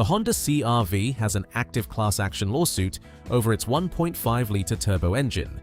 The Honda CR-V has an active class action lawsuit over its 1.5-liter turbo engine.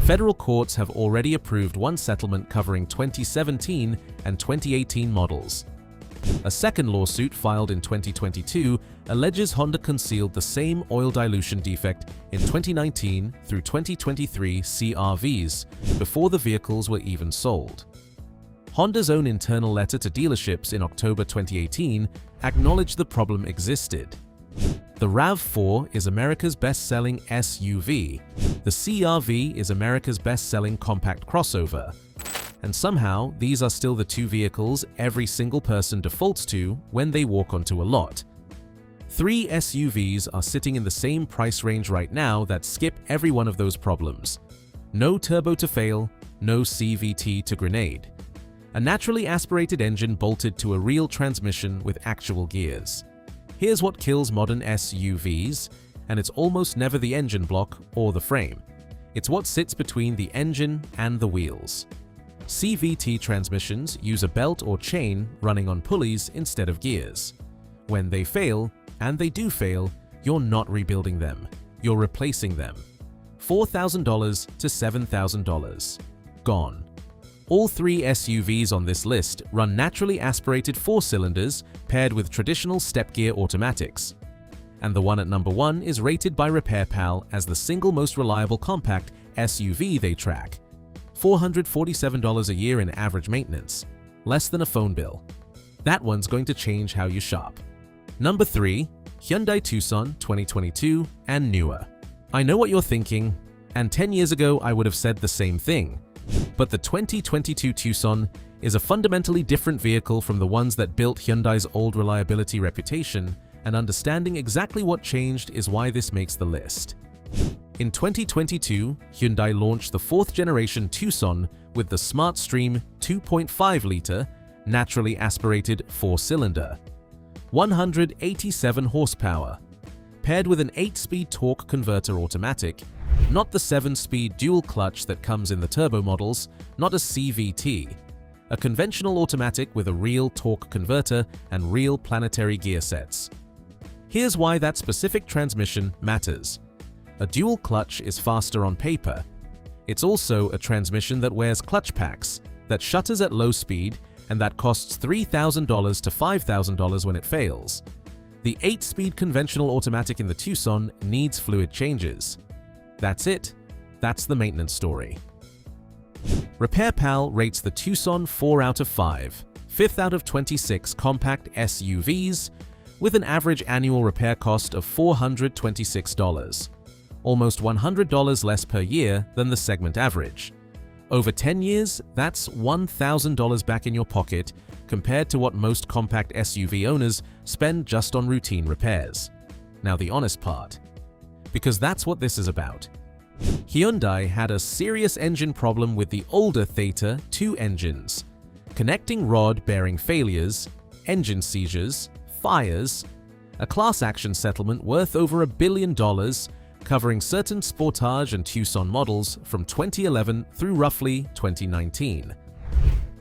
Federal courts have already approved one settlement covering 2017 and 2018 models. A second lawsuit filed in 2022 alleges Honda concealed the same oil dilution defect in 2019 through 2023 CR-Vs before the vehicles were even sold. Honda's own internal letter to dealerships in October 2018 acknowledged the problem existed. The RAV4 is America's best-selling SUV. The CR-V is America's best-selling compact crossover. And somehow, these are still the two vehicles every single person defaults to when they walk onto a lot. 3 SUVs are sitting in the same price range right now that skip every one of those problems. No turbo to fail, no CVT to grenade. A naturally aspirated engine bolted to a real transmission with actual gears. Here's what kills modern SUVs, and it's almost never the engine block or the frame. It's what sits between the engine and the wheels. CVT transmissions use a belt or chain running on pulleys instead of gears. When they fail, and they do fail, you're not rebuilding them, you're replacing them. $4,000 to $7,000. Gone. All 3 SUVs on this list run naturally aspirated 4-cylinders paired with traditional step gear automatics. And the one at number 1 is rated by RepairPal as the single most reliable compact SUV they track. $447 a year in average maintenance, less than a phone bill. That one's going to change how you shop. Number 3, Hyundai Tucson 2022 and newer. I know what you're thinking, and 10 years ago I would have said the same thing. But the 2022 Tucson is a fundamentally different vehicle from the ones that built Hyundai's old reliability reputation, and understanding exactly what changed is why this makes the list. In 2022, Hyundai launched the 4th-generation Tucson with the SmartStream 2.5-liter, naturally aspirated 4-cylinder, 187 horsepower, paired with an 8-speed torque converter automatic, not the 7-speed dual clutch that comes in the turbo models, not a CVT, a conventional automatic with a real torque converter and real planetary gear sets. Here's why that specific transmission matters. A dual clutch is faster on paper. It's also a transmission that wears clutch packs, that shutters at low speed, and that costs $3,000 to $5,000 when it fails. The 8-speed conventional automatic in the Tucson needs fluid changes. That's it. That's the maintenance story. RepairPal rates the Tucson 4 out of 5, 5th out of 26 compact SUVs, with an average annual repair cost of $426, almost $100 less per year than the segment average. Over 10 years, that's $1,000 back in your pocket compared to what most compact SUV owners spend just on routine repairs. Now the honest part. Because that's what this is about. Hyundai had a serious engine problem with the older Theta 2 engines. Connecting rod bearing failures, engine seizures, fires, a class action settlement worth over $1 billion covering certain Sportage and Tucson models from 2011 through roughly 2019.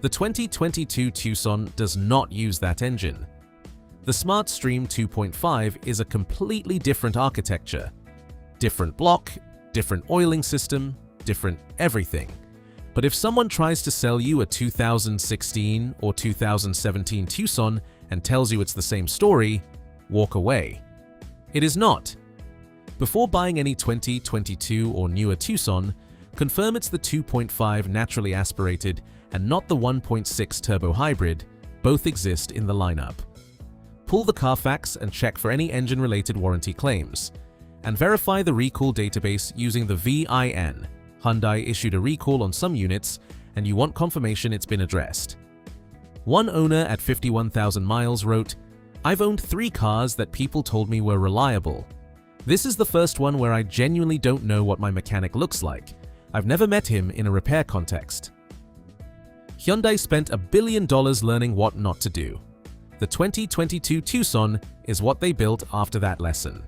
The 2022 Tucson does not use that engine. The SmartStream 2.5 is a completely different architecture. Different block, different oiling system, different everything. But if someone tries to sell you a 2016 or 2017 Tucson and tells you it's the same story, walk away. It is not. Before buying any 2022 or newer Tucson, confirm it's the 2.5 naturally aspirated and not the 1.6 turbo hybrid. Both exist in the lineup. Pull the Carfax and check for any engine-related warranty claims. And verify the recall database using the VIN. Hyundai issued a recall on some units, and you want confirmation it's been addressed. One owner at 51,000 miles wrote, "I've owned 3 cars that people told me were reliable. This is the first one where I genuinely don't know what my mechanic looks like. I've never met him in a repair context." Hyundai spent $1 billion learning what not to do. The 2022 Tucson is what they built after that lesson.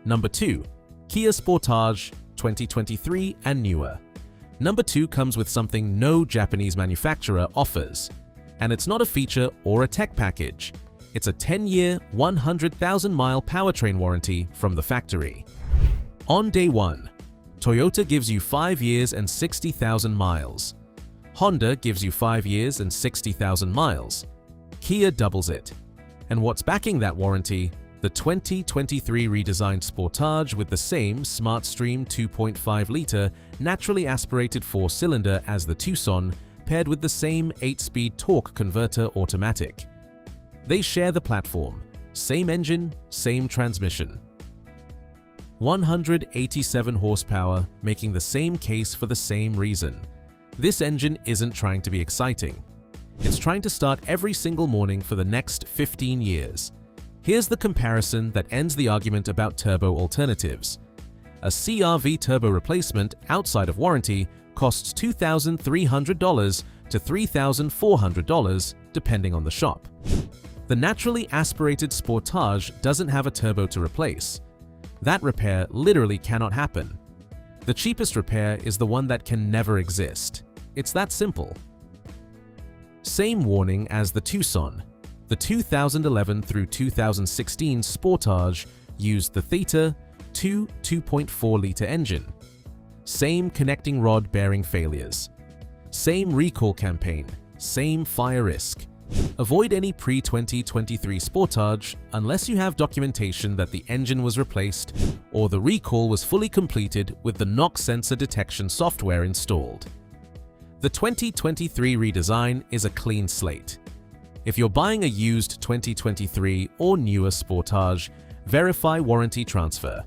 Number 2. Kia Sportage 2023 and newer. Number 2 comes with something no Japanese manufacturer offers, and it's not a feature or a tech package. It's a It's a 10-year, 100,000-mile powertrain warranty from the factory. On day 1, Toyota gives you 5 years and 60,000 miles. Honda gives you 5 years and 60,000 miles. Kia doubles it. And what's backing that warranty? The 2023 redesigned Sportage with the same SmartStream 2.5-liter naturally aspirated 4-cylinder as the Tucson, paired with the same 8-speed torque converter automatic. They share the platform, same engine, same transmission. 187 horsepower, making the same case for the same reason. This engine isn't trying to be exciting. It's trying to start every single morning for the next 15 years. Here's the comparison that ends the argument about turbo alternatives. A CR-V turbo replacement outside of warranty costs $2,300 to $3,400 depending on the shop. The naturally aspirated Sportage doesn't have a turbo to replace. That repair literally cannot happen. The cheapest repair is the one that can never exist. It's that simple. Same warning as the Tucson. The 2011 through 2016 Sportage used the Theta 2.4-liter engine. Same connecting rod bearing failures. Same recall campaign. Same fire risk. Avoid any pre-2023 Sportage unless you have documentation that the engine was replaced or the recall was fully completed with the knock sensor detection software installed. The 2023 redesign is a clean slate. If you're buying a used 2023 or newer Sportage, verify warranty transfer.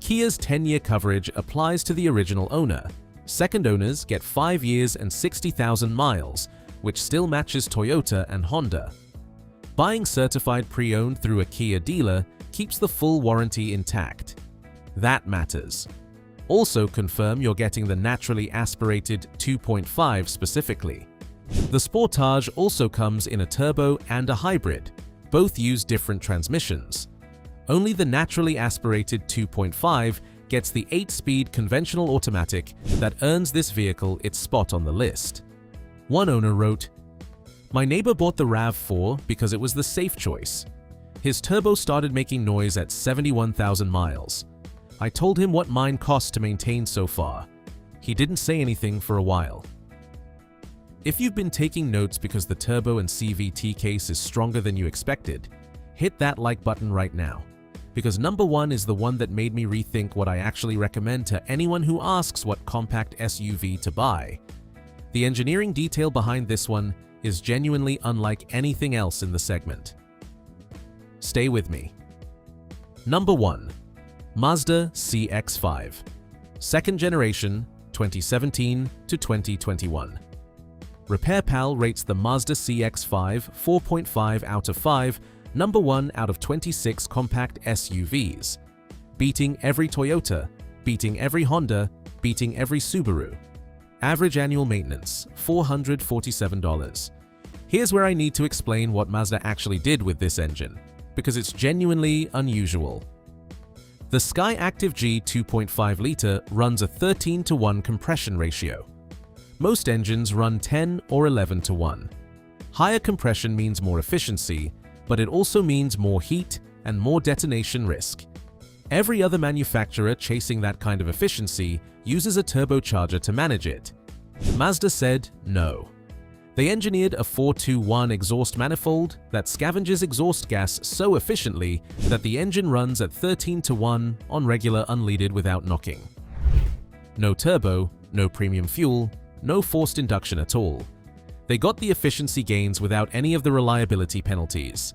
Kia's 10-year coverage applies to the original owner. Second owners get 5 years and 60,000 miles, which still matches Toyota and Honda. Buying certified pre-owned through a Kia dealer keeps the full warranty intact. That matters. Also confirm you're getting the naturally aspirated 2.5 specifically. The Sportage also comes in a turbo and a hybrid. Both use different transmissions. Only the naturally aspirated 2.5 gets the 8-speed conventional automatic that earns this vehicle its spot on the list. One owner wrote, "My neighbor bought the RAV4 because it was the safe choice. His turbo started making noise at 71,000 miles. I told him what mine cost to maintain so far. He didn't say anything for a while." If you've been taking notes because the turbo and CVT case is stronger than you expected, hit that like button right now, because number 1 is the one that made me rethink what I actually recommend to anyone who asks what compact SUV to buy. The engineering detail behind this one is genuinely unlike anything else in the segment. Stay with me. Number 1. Mazda CX-5. Second generation, 2017 to 2021. RepairPal rates the Mazda CX-5 4.5 out of 5, number 1 out of 26 compact SUVs. Beating every Toyota, beating every Honda, beating every Subaru. Average annual maintenance, $447. Here's where I need to explain what Mazda actually did with this engine, because it's genuinely unusual. The Skyactiv-G 2.5-liter runs a 13:1 compression ratio. Most engines run 10 or 11:1. Higher compression means more efficiency, but it also means more heat and more detonation risk. Every other manufacturer chasing that kind of efficiency uses a turbocharger to manage it. Mazda said no. They engineered a 4-2-1 exhaust manifold that scavenges exhaust gas so efficiently that the engine runs at 13:1 on regular unleaded without knocking. No turbo, no premium fuel, no forced induction at all. They got the efficiency gains without any of the reliability penalties.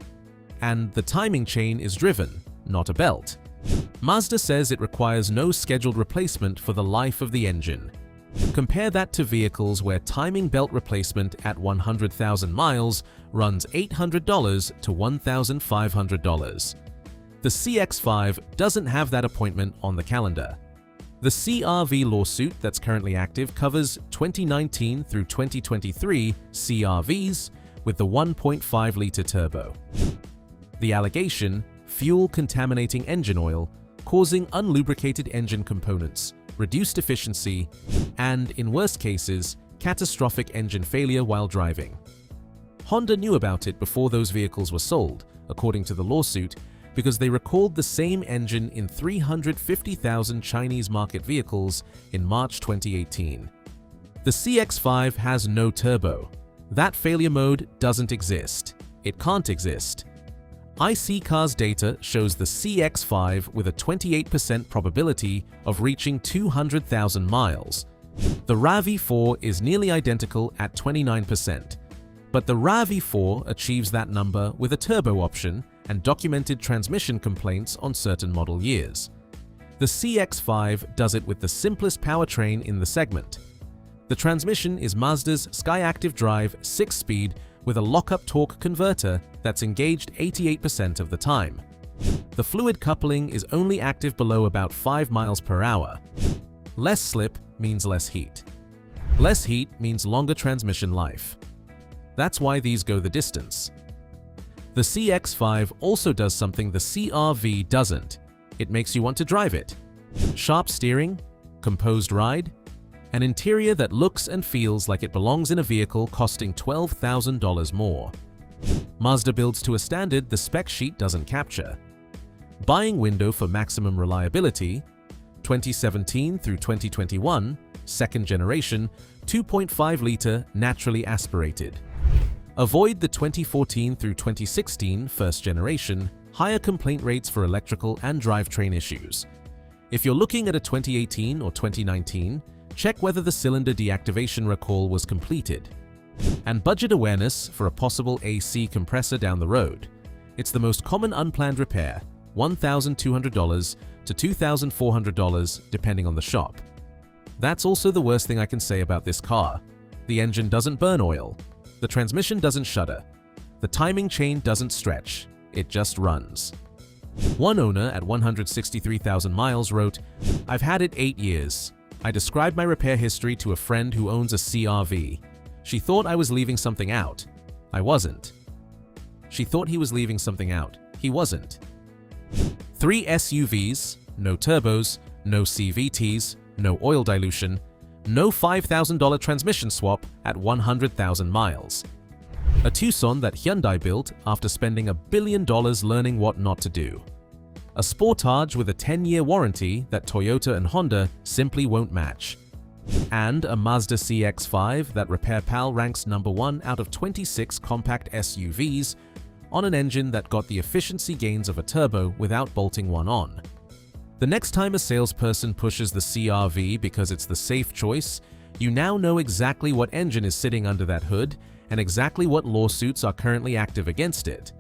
And the timing chain is driven, not a belt. Mazda says it requires no scheduled replacement for the life of the engine. Compare that to vehicles where timing belt replacement at 100,000 miles runs $800 to $1,500. The CX-5 doesn't have that appointment on the calendar. The CR-V lawsuit that's currently active covers 2019 through 2023 CR-Vs with the 1.5-liter turbo. The allegation: fuel contaminating engine oil, causing unlubricated engine components, reduced efficiency, and, in worst cases, catastrophic engine failure while driving. Honda knew about it before those vehicles were sold, according to the lawsuit, because they recalled the same engine in 350,000 Chinese market vehicles in March 2018. The CX-5 has no turbo. That failure mode doesn't exist. It can't exist. iSeeCars data shows the CX-5 with a 28% probability of reaching 200,000 miles. The RAV4 is nearly identical at 29%, but the RAV4 achieves that number with a turbo option and documented transmission complaints on certain model years. The CX-5 does it with the simplest powertrain in the segment. The transmission is Mazda's Skyactiv Drive 6-speed with a lock-up torque converter that's engaged 88% of the time. The fluid coupling is only active below about 5 miles per hour. Less slip means less heat. Less heat means longer transmission life. That's why these go the distance. The CX-5 also does something the CR-V doesn't. It makes you want to drive it. Sharp steering, composed ride, an interior that looks and feels like it belongs in a vehicle costing $12,000 more. Mazda builds to a standard the spec sheet doesn't capture. Buying window for maximum reliability: 2017 through 2021, second generation, 2.5-liter naturally aspirated. Avoid the 2014 through 2016 first generation, higher complaint rates for electrical and drivetrain issues. If you're looking at a 2018 or 2019, check whether the cylinder deactivation recall was completed. And budget awareness for a possible AC compressor down the road. It's the most common unplanned repair, $1,200 to $2,400 depending on the shop. That's also the worst thing I can say about this car. The engine doesn't burn oil. The transmission doesn't shudder. The timing chain doesn't stretch. It just runs. One owner at 163,000 miles wrote, "I've had it 8 years. I described my repair history to a friend who owns a CR-V. She thought I was leaving something out. I wasn't. She thought he was leaving something out. He wasn't." 3 SUVs, no turbos, no CVTs, no oil dilution, no $5,000 transmission swap at 100,000 miles. A Tucson that Hyundai built after spending $1 billion learning what not to do. A Sportage with a 10-year warranty that Toyota and Honda simply won't match. And a Mazda CX-5 that Repair Pal ranks #1 out of 26 compact SUVs on an engine that got the efficiency gains of a turbo without bolting one on. The next time a salesperson pushes the CR-V because it's the safe choice, you now know exactly what engine is sitting under that hood and exactly what lawsuits are currently active against it.